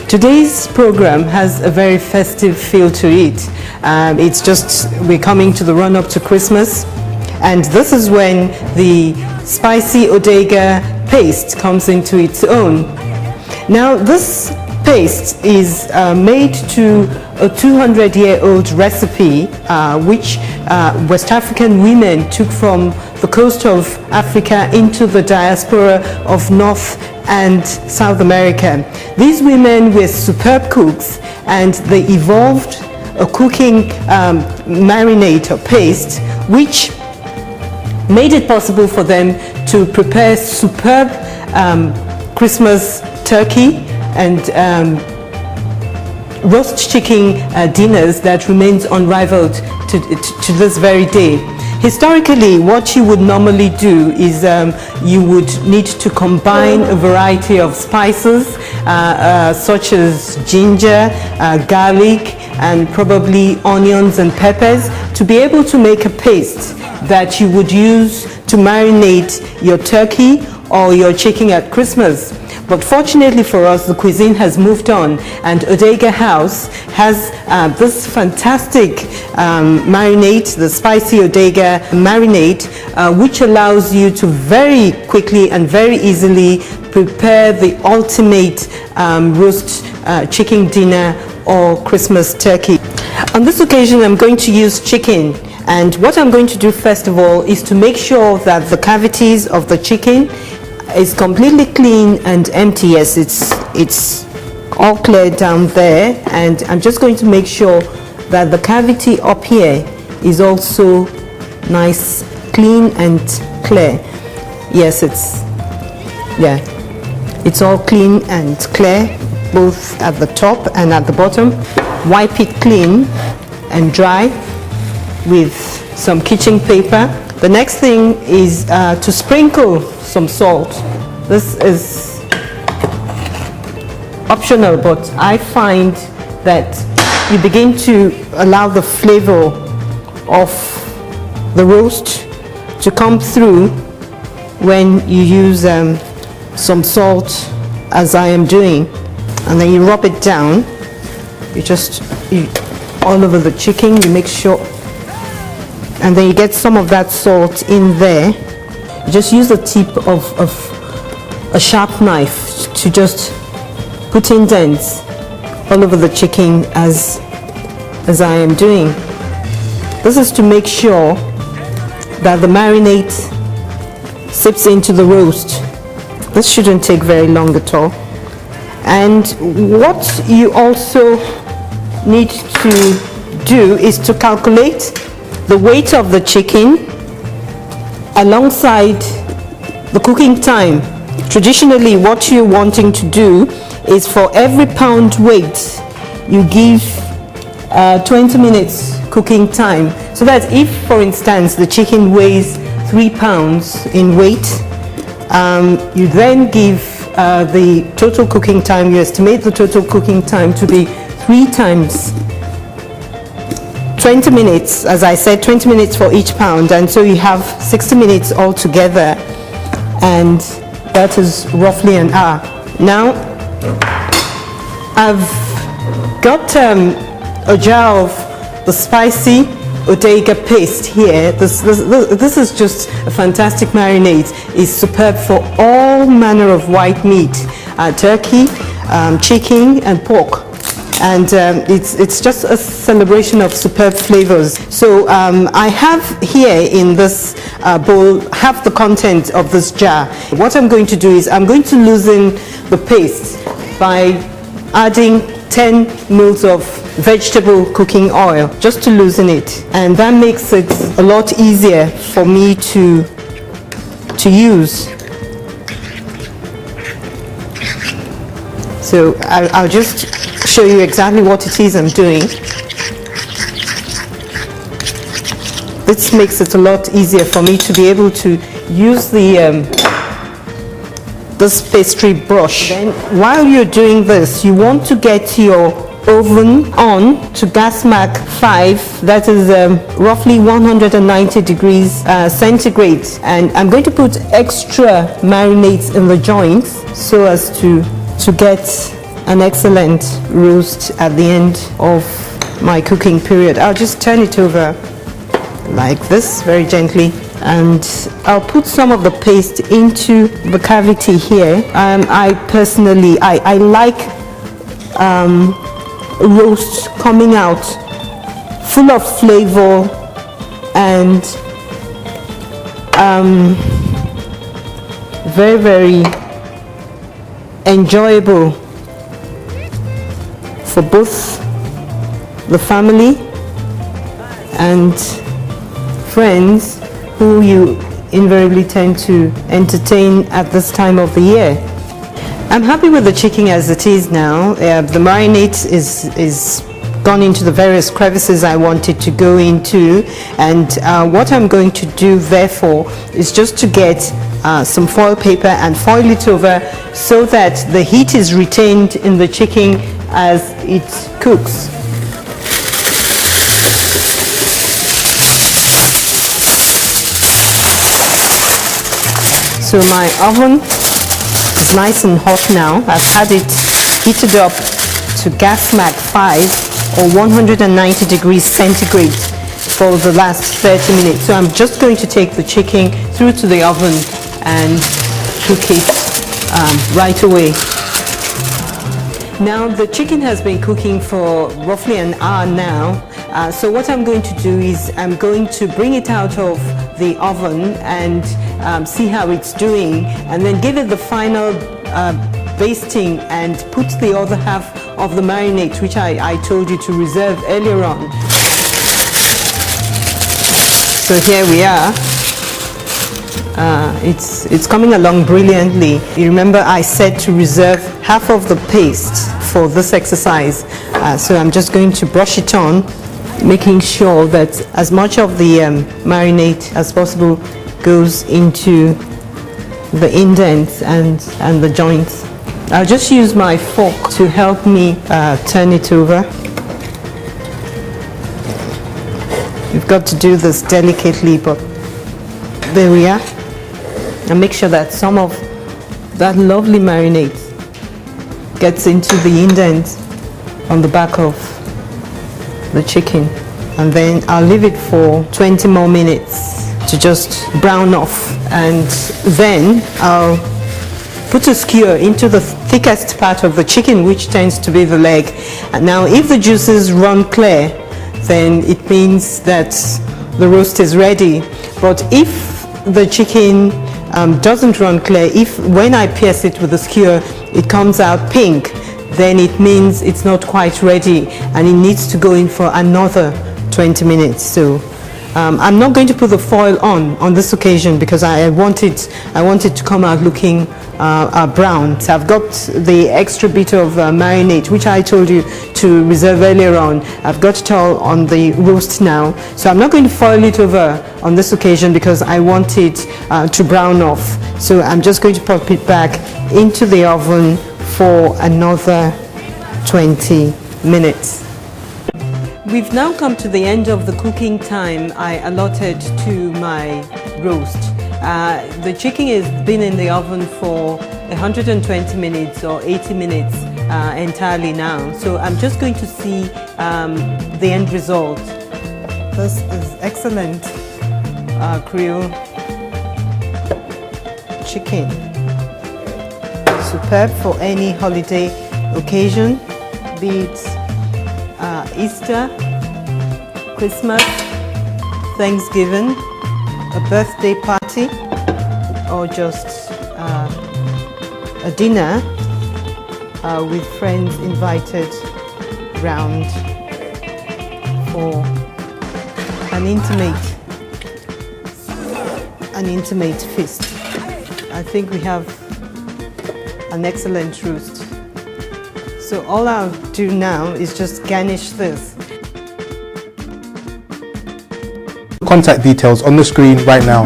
Today's program has a very festive feel to it. It's just, we're coming to the run-up to Christmas, and this is when the spicy Odeiga paste comes into its own. Now, this paste is made to a 200-year-old recipe which West African women took from the coast of Africa into the diaspora of North and South America. These women were superb cooks, and they evolved a cooking marinade or paste which made it possible for them to prepare superb Christmas turkey and roast chicken dinners that remains unrivaled to this very day. Historically, what you would normally do is you would need to combine a variety of spices such as ginger, garlic, and probably onions and peppers to be able to make a paste that you would use to marinate your turkey or your chicken at Christmas. But fortunately for us, the cuisine has moved on, and Odeiga House has this fantastic marinade, the spicy Odeiga marinade, which allows you to very quickly and very easily prepare the ultimate roast chicken dinner or Christmas turkey. On this occasion, I'm going to use chicken. And what I'm going to do first of all is to make sure that the cavities of the chicken is completely clean and empty. Yes, it's all clear down there, and I'm just going to make sure that the cavity up here is also nice, clean and clear. Yes, it's all clean and clear, both at the top and at the bottom. Wipe it clean and dry with some kitchen paper. The next thing is to sprinkle some salt. This is optional, but I find that you begin to allow the flavor of the roast to come through when you use some salt, as I am doing, and then you rub it down. All over the chicken, you make sure, and then you get some of that salt in there. You just use the tip of a sharp knife to just put indents all over the chicken as I am doing. This is to make sure that the marinade sips into the roast. This shouldn't take very long at all. And what you also need to do is to calculate the weight of the chicken alongside the cooking time. Traditionally, what you're wanting to do is for every pound weight, you give 20 minutes cooking time. So that if, for instance, the chicken weighs 3 pounds in weight, you then give the total cooking time, you estimate the total cooking time to be 3 times 20 minutes, as I said, 20 minutes for each pound, and so you have 60 minutes altogether, and that is roughly an hour. Now, I've got a jar of the spicy Odeiga paste here. This is just a fantastic marinade. It's superb for all manner of white meat, turkey, chicken, and pork. And it's just a celebration of superb flavors. So I have here in this bowl half the content of this jar. What I'm going to do is I'm going to loosen the paste by adding 10 mils of vegetable cooking oil, just to loosen it, and that makes it a lot easier for me to use. So I'll just show you exactly what it is I'm doing. This makes it a lot easier for me to be able to use this pastry brush. Then while you're doing this, you want to get your oven on to gas mark 5, that is roughly 190 degrees centigrade, and I'm going to put extra marinades in the joints so as to get an excellent roast at the end of my cooking period. I'll just turn it over like this very gently, and I'll put some of the paste into the cavity here. I personally like roast coming out full of flavor and very, very enjoyable for both the family and friends who you invariably tend to entertain at this time of the year. I'm happy with the chicken as it is now. The marinade is gone into the various crevices I wanted to go into, and what I'm going to do therefore is just to get some foil paper and foil it over so that the heat is retained in the chicken as it cooks. So my oven is nice and hot now. I've had it heated up to gas mark 5 or 190 degrees centigrade for the last 30 minutes. So I'm just going to take the chicken through to the oven and cook it right away. Now the chicken has been cooking for roughly an hour now. So what I'm going to do is I'm going to bring it out of the oven and see how it's doing, and then give it the final basting and put the other half of the marinade, which I told you to reserve earlier on. So here we are. It's coming along brilliantly. You remember I said to reserve half of the paste for this exercise. So I'm just going to brush it on, making sure that as much of the marinade as possible goes into the indents and the joints. I'll just use my fork to help me turn it over. You've got to do this delicately, but there we are. And make sure that some of that lovely marinade gets into the indent on the back of the chicken. And then I'll leave it for 20 more minutes to just brown off, and then I'll put a skewer into the thickest part of the chicken, which tends to be the leg. And now if the juices run clear, then it means that the roast is ready. But if the chicken doesn't run clear, if when I pierce it with the skewer it comes out pink, then it means it's not quite ready and it needs to go in for another 20 minutes. So I'm not going to put the foil on this occasion because I want it to come out looking brown. So I've got the extra bit of marinade, which I told you to reserve earlier on. I've got it all on the roast now. So I'm not going to foil it over on this occasion because I want it to brown off. So I'm just going to pop it back into the oven for another 20 minutes. We've now come to the end of the cooking time I allotted to my roast. The chicken has been in the oven for 120 minutes or 80 minutes entirely now. So I'm just going to see the end result. This is excellent Creole chicken. Superb for any holiday occasion, be it Easter, Christmas, Thanksgiving, a birthday party, or just a dinner with friends invited round for an intimate feast. I think we have an excellent roast. So all I'll do now is just garnish this. Contact details on the screen right now.